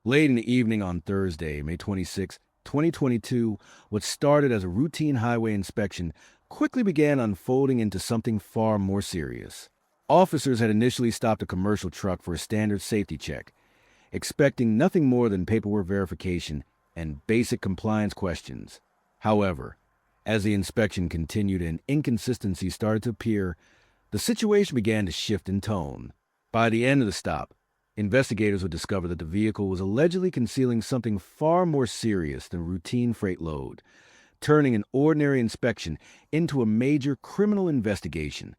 Late in the evening on Thursday, May 26, 2022, what started as a routine highway inspection quickly began unfolding into something far more serious. Officers had initially stopped a commercial truck for a standard safety check, expecting nothing more than paperwork verification and basic compliance questions. However, as the inspection continued and inconsistencies started to appear, the situation began to shift in tone. By the end of the stop, investigators would discover that the vehicle was allegedly concealing something far more serious than a routine freight load, turning an ordinary inspection into a major criminal investigation.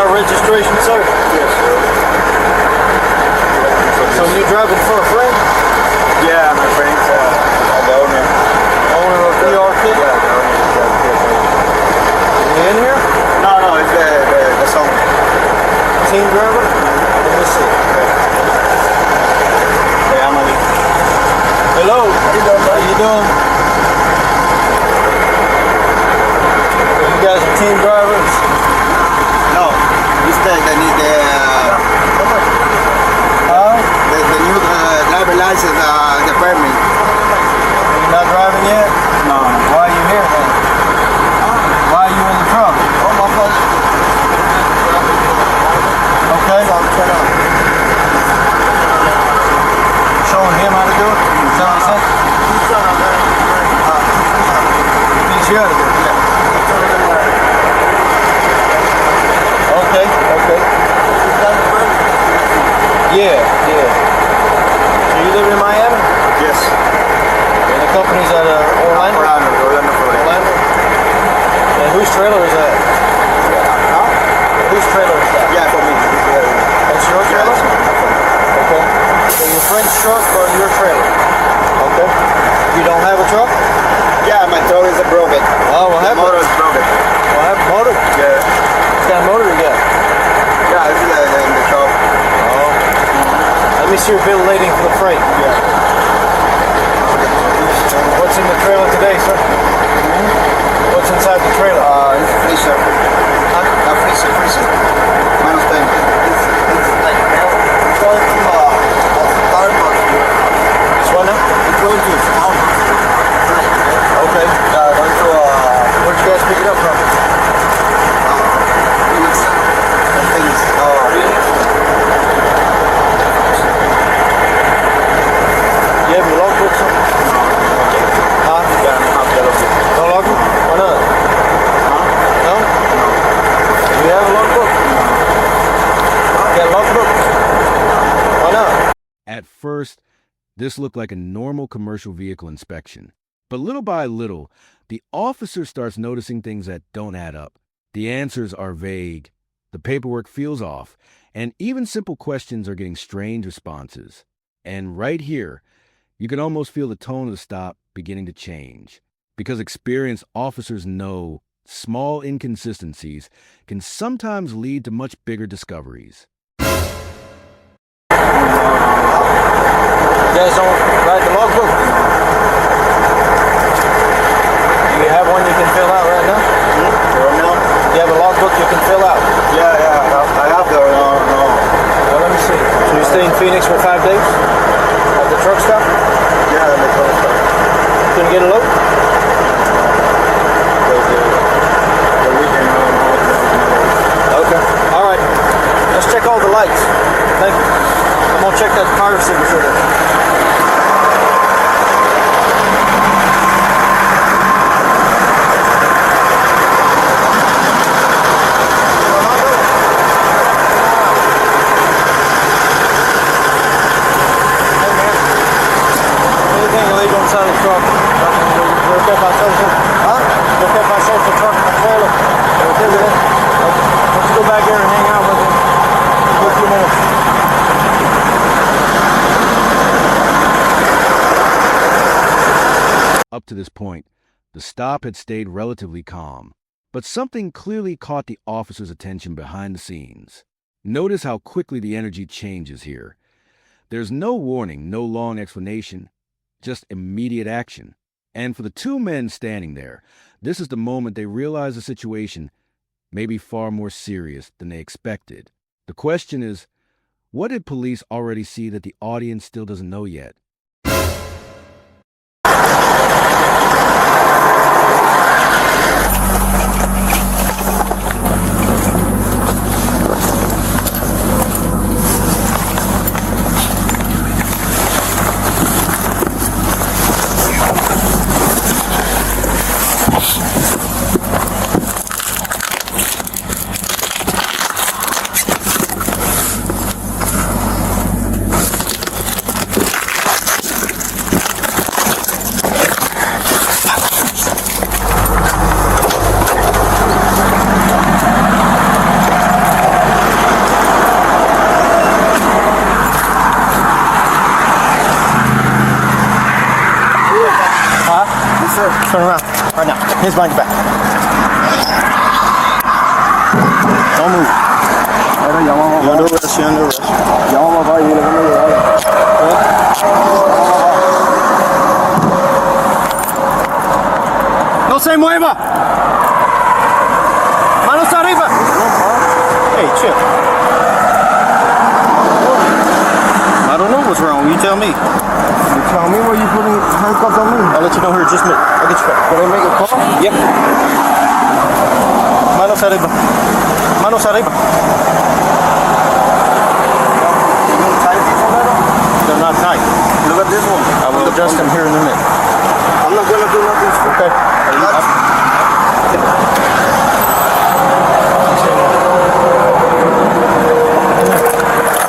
Registration, sir? Yes, sir. So you're driving for a friend? Yeah, my friend's the owner. Owner of ERP? Yeah, the owner. Is he in here? No, it's the song. Team driver? Let me see. Hey, Emily. Hello. How you doing? You guys are team drivers? No, it's the new driver license, the permit. You're not driving yet? No. Why are you here then? Why are you in the truck? Okay. Showing him how to do it? Is that what he said? Teach you how to do it? Okay. Yeah. So you live in Miami? Yes. And the company's at Orlando? Orlando, Florida. Orlando? And whose trailer is that? Huh? Whose trailer is that? Yeah, for me. That's your trailer? Okay. So your friend's truck or your trailer? Okay. You don't have a truck? Yeah, my truck is broken. Oh, what The happened? motor is broken. What happened? Motor? Yeah. What kind of motor you got? Yeah, it's in the shop. Oh. Let me see your bill of lading for the freight. Yeah. What's in the trailer today, sir? What's inside the trailer? It's freezer. Freezer. Minus 10. It's like milk. It's going to Starbucks. This one now? It's going to Starbucks. Okay. Going to Where'd you guys pick it up from? Phoenix. Things. You have your logbook, sir? Huh? Yeah, I have the logbook. No logbook? Why not? Huh? No? Do you have a logbook? You got a logbook? Why not? At first, this looked like a normal commercial vehicle inspection. But little by little, the officer starts noticing things that don't add up. The answers are vague, the paperwork feels off, and even simple questions are getting strange responses. And right here, you can almost feel the tone of the stop beginning to change. Because experienced officers know small inconsistencies can sometimes lead to much bigger discoveries. You guys don't write the logbook? Do you have one you can fill out right now? Do you have a logbook you can fill out? Yeah, I have the no. Well, let me see. So you stay in Phoenix for 5 days? At the truck stop? Yeah, the truck stop. Couldn't get a load? The weekend, no. Okay. All right. Let's check all the lights. Thank you. I'm gonna check that car signature. truck. We'll get myself a, huh? We'll get myself a truck and a trailer. Let's go back here and hang out with him for a few minutes. Up to this point, the stop had stayed relatively calm, but something clearly caught the officer's attention behind the scenes. Notice how quickly the energy changes here. There's no warning, no long explanation, just immediate action. And for the two men standing there, this is the moment they realize the situation may be far more serious than they expected. The question is, what did police already see that the audience still doesn't know yet? Turn around, right now. Hands behind your back. Don't move. You're under arrest, you're under arrest. No se mueva. Manos arriba. Hey, chill. I don't know what's wrong. You tell me. You tell me where you putting handcuffs on me. I'll let you know here in just a minute. I'll get you back. Can I make a call? Yep. Manos arriba. Manos arriba. They're not tight. Look at this one. I will adjust them here in a minute. I'm not gonna do nothing. Okay.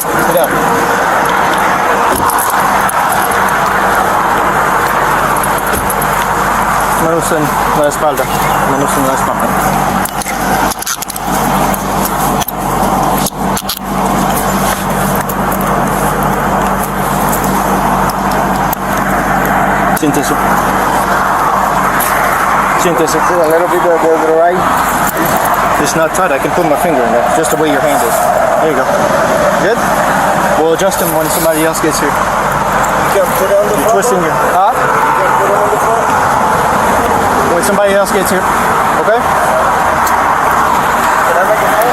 Sit down. Manos en la espalda. Manos en la espalda. Siéntese. Siéntese. A little bit of the right. It's not tight. I can put my finger in there. Just the way your hand is. There you go. Good? We'll adjust them when somebody else gets here. You can put it on the You're front. twisting your... Huh? You can put it on the front. When somebody else gets here. Okay? Can I make a call?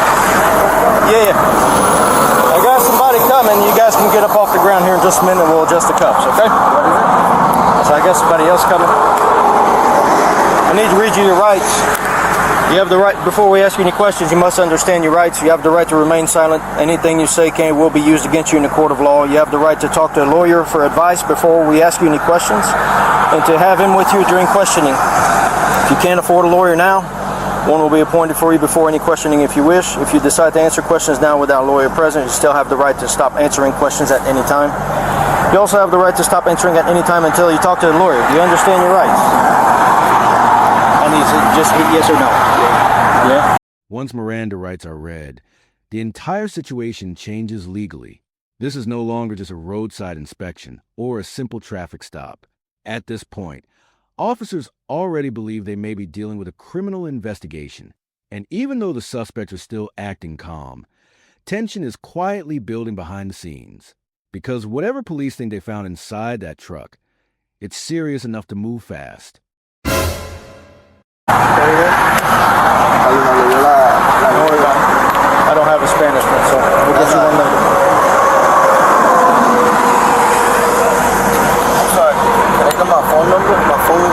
Yeah, yeah. I got somebody coming. You guys can get up off the ground here in just a minute. We'll adjust the cuffs, okay? What is it? So I got somebody else coming. I need to read you your rights. You have the right, before we ask you any questions, you must understand your rights. You have the right to remain silent. Anything you say can will be used against you in the court of law. You have the right to talk to a lawyer for advice before we ask you any questions, and to have him with you during questioning. If you can't afford a lawyer now, one will be appointed for you before any questioning if you wish. If you decide to answer questions now without a lawyer present, you still have the right to stop answering questions at any time. You also have the right to stop answering at any time until you talk to the lawyer. Do you understand your rights? I need to just hit yes or no. Yeah? Once Miranda rights are read, the entire situation changes legally. This is no longer just a roadside inspection or a simple traffic stop. At this point, officers already believe they may be dealing with a criminal investigation. And even though the suspects are still acting calm, tension is quietly building behind the scenes. Because whatever police think they found inside that truck, it's serious enough to move fast. Don't worry about it. I don't have a Spanish one, so we'll get you one later. I'm sorry. Can I get my phone number? My phone.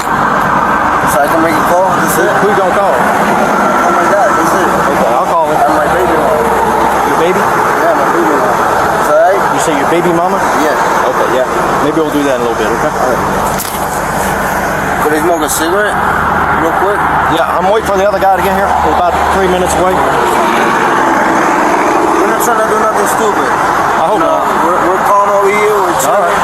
So I can make a call? This is it? Who you gonna call? Oh my God, this is it. Okay, I'll call him. And my baby mama. Your baby? Yeah, my baby mama. Is that right? You say your baby mama? Yeah. Okay, yeah. Maybe we'll do that in a little bit, okay? Could I smoke a cigarette real quick? Yeah, I'm waiting for the other guy to get here. He's about 3 minutes away. We're not trying to do nothing stupid. I hope not. We're calm over here. We're chilling. All right.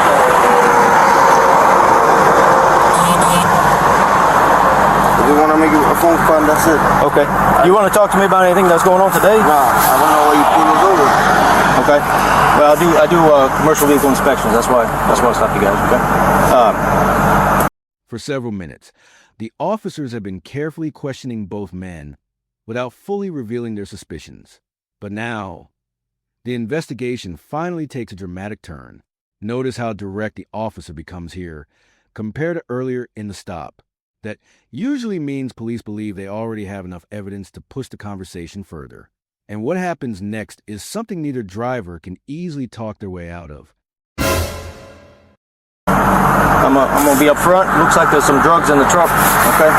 phone fund, that's it. Okay. You want to talk to me about anything that's going on today? Nah, I don't know why you pulled us over. Okay. Well, I do commercial vehicle inspections. That's why I stopped you guys. Okay. For several minutes, the officers have been carefully questioning both men without fully revealing their suspicions. But now, the investigation finally takes a dramatic turn. Notice how direct the officer becomes here, compared to earlier in the stop. That usually means police believe they already have enough evidence to push the conversation further. And what happens next is something neither driver can easily talk their way out of. I'm gonna be up front. Looks like there's some drugs in the truck. Okay.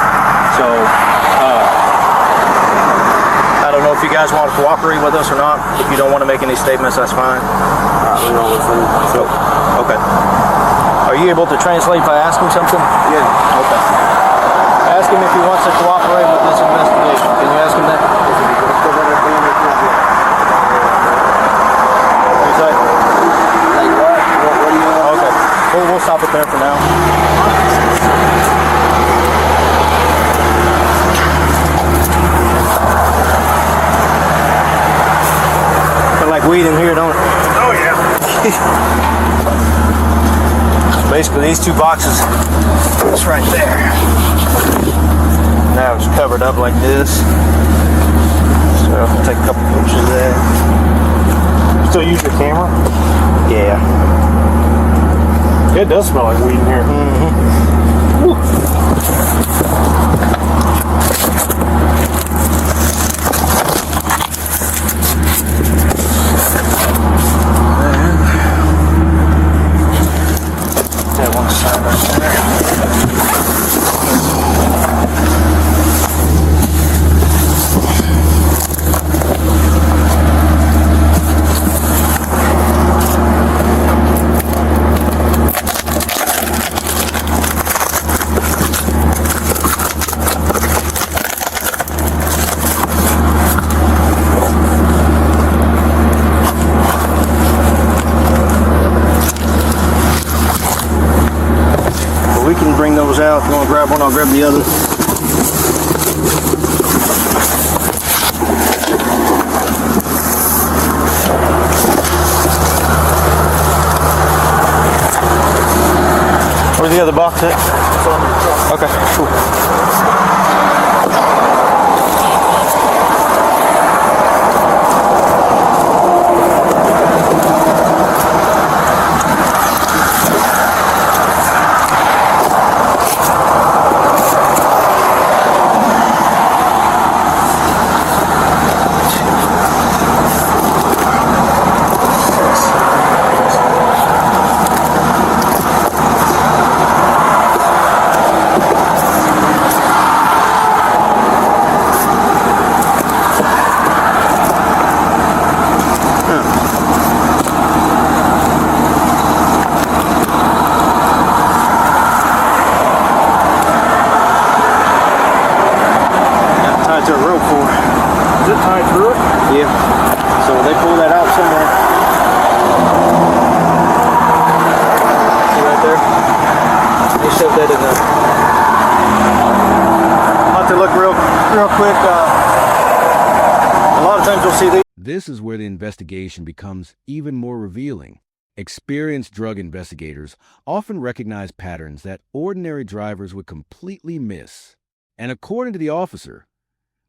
So I don't know if you guys want to cooperate with us or not. If you don't want to make any statements, that's fine. We know what's in it. So, Okay. Are you able to translate if I ask him something? yeah. Okay. Ask him if he wants to cooperate with this investigation. Can you ask him that? He's like, Like what? What do you want? okay. We'll stop it there for now. Kind of like weed in here, don't it? Oh yeah. Basically, these two boxes, it's right there. Now it's covered up like this. So I'll take a couple pictures of that. Still use your camera? Yeah. It does smell like weed in here. That one side right there. We can bring those out. If you want to grab one, I'll grab the other. Where's the other box at? Okay, cool. To a rope for. Is it tied through it? Yeah. So they pull that out somewhere. See right there? They shove that in there. I'll have to look real quick. A lot of times you'll see these. This is where the investigation becomes even more revealing. Experienced drug investigators often recognize patterns that ordinary drivers would completely miss. And according to the officer,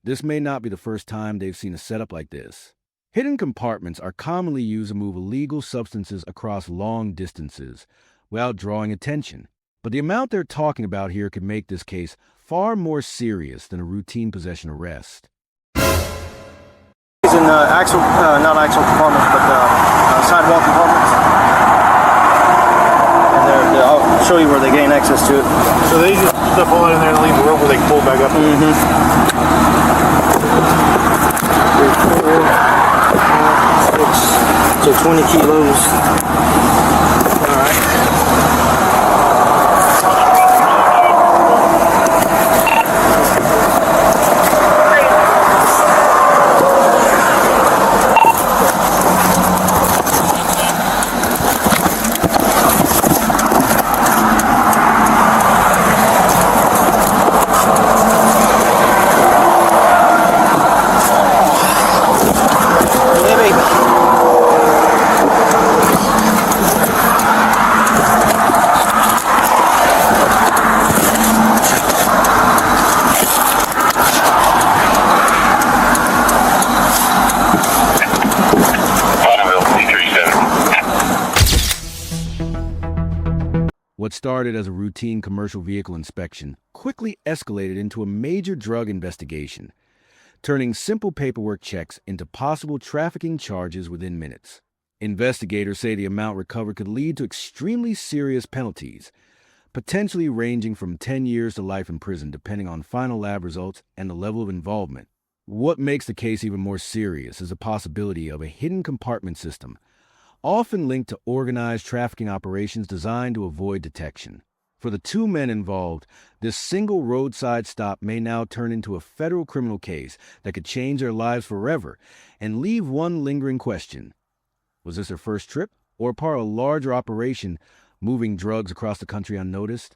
this may not be the first time they've seen a setup like this. Hidden compartments are commonly used to move illegal substances across long distances without drawing attention. But the amount they're talking about here could make this case far more serious than a routine possession arrest. In not axle compartments, but sidewall compartments. And I'll show you where they gain access to it. So they just stuff all that in there and leave the rope where they can pull back up. 3, 4, 5, 6. So 20 kilos. All right. started as a routine commercial vehicle inspection quickly escalated into a major drug investigation, turning simple paperwork checks into possible trafficking charges within minutes. Investigators say the amount recovered could lead to extremely serious penalties, potentially ranging from 10 years to life in prison depending on final lab results and the level of involvement. What makes the case even more serious is the possibility of a hidden compartment system, often linked to organized trafficking operations designed to avoid detection. For the two men involved, this single roadside stop may now turn into a federal criminal case that could change their lives forever and leave one lingering question. Was this their first trip, or part of a larger operation moving drugs across the country unnoticed?